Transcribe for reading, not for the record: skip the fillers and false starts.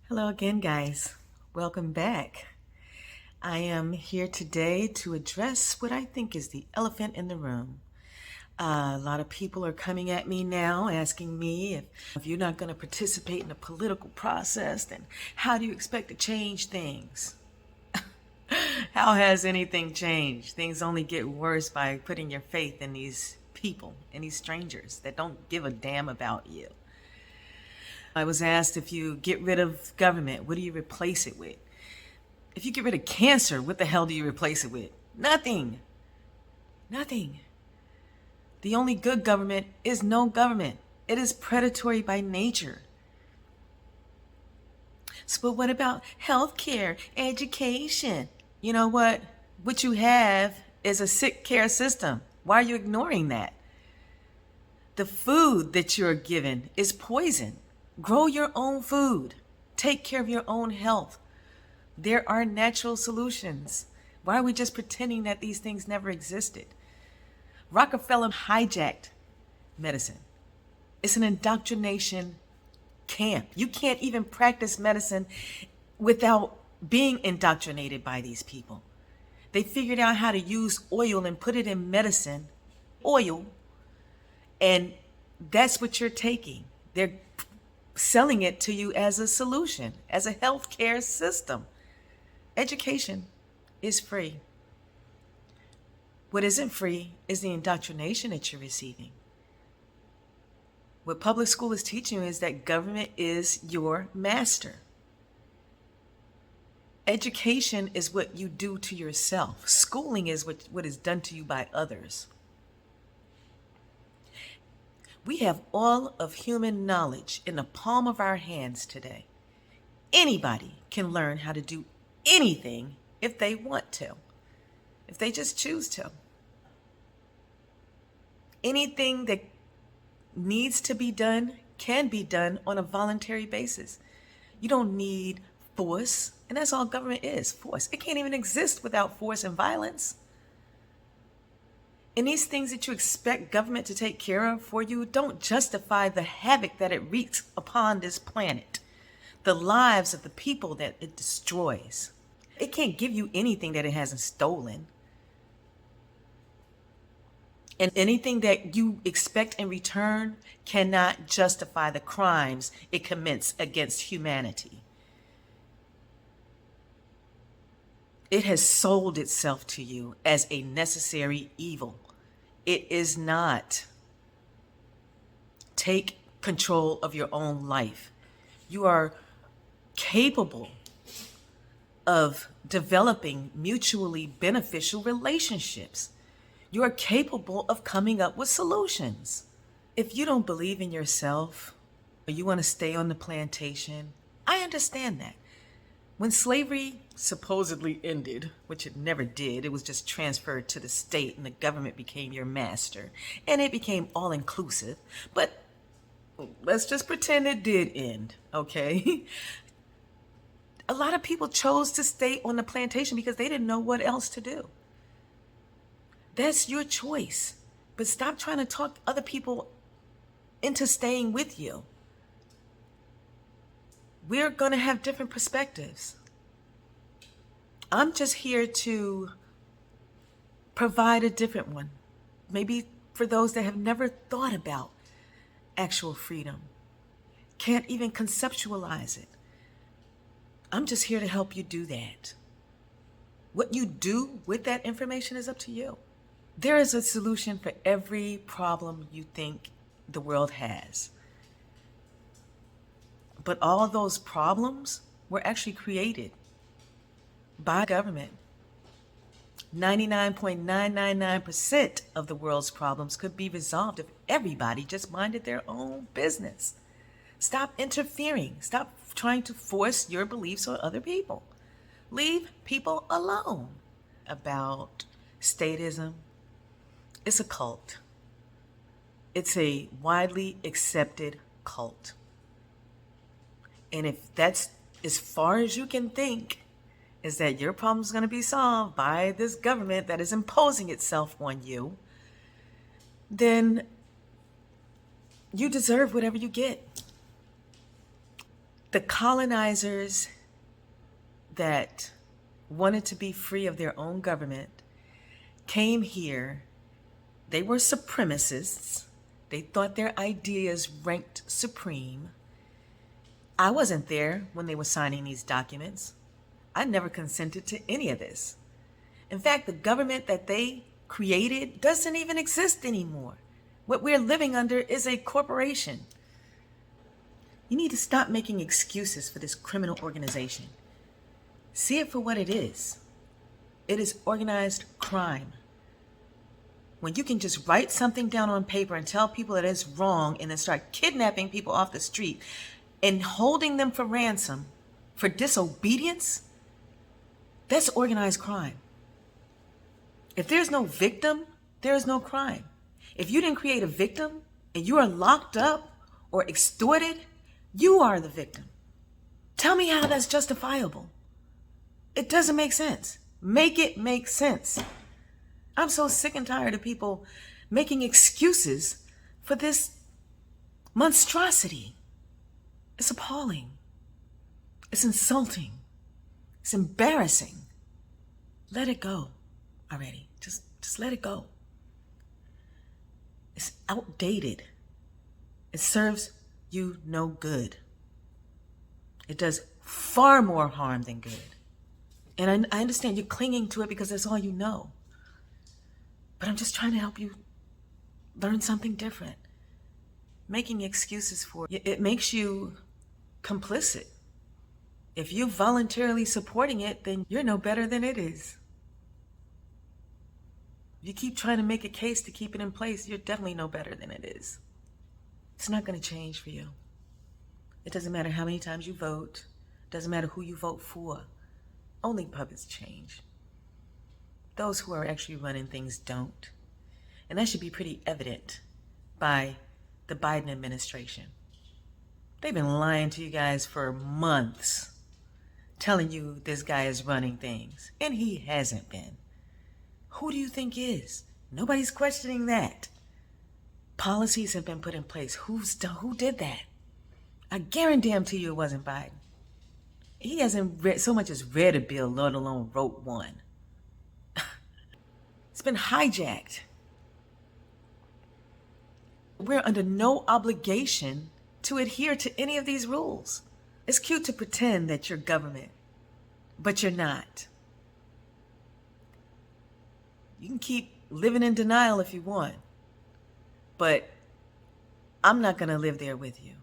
Hello again, guys. Welcome back. I am here today to address what I think is the elephant in the room. A lot of people are coming at me now asking me if you're not going to participate in the political process, then how do you expect to change things? How has anything changed? Things only get worse by putting your faith in these people and these strangers that don't give a damn about you. I was asked, if you get rid of government, what do you replace it with? If you get rid of cancer, what the hell do you replace it with? Nothing. Nothing. The only good government is no government. It is predatory by nature. So, but what about healthcare, education? You know what? What you have is a sick care system. Why are you ignoring that? The food that you're given is poison. Grow your own food. Take care of your own health. There are natural solutions. Why are we just pretending that these things never existed? Rockefeller hijacked medicine. It's an indoctrination camp. You can't even practice medicine without being indoctrinated by these people. They figured out how to use oil and put it in medicine. Oil. And that's what you're taking. They're selling it to you as a solution, as a healthcare system. Education is free. What isn't free is the indoctrination that you're receiving. What public school is teaching you is that government is your master. Education is what you do to yourself. Schooling is what is done to you by others. We have all of human knowledge in the palm of our hands today. Anybody can learn how to do anything if they want to, if they just choose to. Anything that needs to be done can be done on a voluntary basis. You don't need force, and that's all government is, force. It can't even exist without force and violence. And these things that you expect government to take care of for you don't justify the havoc that it wreaks upon this planet, the lives of the people that it destroys. It can't give you anything that it hasn't stolen. And anything that you expect in return cannot justify the crimes it commits against humanity. It has sold itself to you as a necessary evil. It is not. Take control of your own life. You are capable of developing mutually beneficial relationships. You are capable of coming up with solutions. If you don't believe in yourself, or you want to stay on the plantation, I understand that. When slavery supposedly ended, which it never did, it was just transferred to the state and the government became your master, and it became all-inclusive, but let's just pretend it did end, okay? A lot of people chose to stay on the plantation because they didn't know what else to do. That's your choice, but stop trying to talk other people into staying with you. We're going to have different perspectives. I'm just here to provide a different one. Maybe for those that have never thought about actual freedom, can't even conceptualize it. I'm just here to help you do that. What you do with that information is up to you. There is a solution for every problem you think the world has. But all those problems were actually created by government. 99.999% of the world's problems could be resolved if everybody just minded their own business. Stop interfering. Stop trying to force your beliefs on other people. Leave people alone. About statism, it's a cult. It's a widely accepted cult. And if that's as far as you can think, is that your problem is going to be solved by this government that is imposing itself on you, then you deserve whatever you get. The colonizers that wanted to be free of their own government came here. They were supremacists. They thought their ideas ranked supreme. I wasn't there when they were signing these documents. I never consented to any of this. In fact, the government that they created doesn't even exist anymore. What we're living under is a corporation. You need to stop making excuses for this criminal organization. See it for what it is. It is organized crime. When you can just write something down on paper and tell people that it's wrong and then start kidnapping people off the street and holding them for ransom for disobedience, that's organized crime. If there's no victim, there is no crime. If you didn't create a victim and you are locked up or extorted, you are the victim. Tell me how that's justifiable. It doesn't make sense. Make it make sense. I'm so sick and tired of people making excuses for this monstrosity. It's appalling. It's insulting. It's embarrassing. Let it go already. Just let it go. It's outdated. It serves you no good. It does far more harm than good. And I understand you're clinging to it because that's all you know. But I'm just trying to help you learn something different. Making excuses for it makes you complicit. If you're voluntarily supporting it, then you're no better than it is. If you keep trying to make a case to keep it in place, you're definitely no better than it is. It's not going to change for you. It doesn't matter how many times you vote. It doesn't matter who you vote for. Only puppets change. Those who are actually running things don't. And that should be pretty evident by the Biden administration. They've been lying to you guys for months, telling you this guy is running things, and he hasn't been. Who do you think is? Nobody's questioning that. Policies have been put in place. Who did that? I guarantee you it wasn't Biden. He hasn't so much as read a bill, let alone wrote one. It's been hijacked. We're under no obligation to adhere to any of these rules. It's cute to pretend that you're government, but you're not. You can keep living in denial if you want, but I'm not going to live there with you.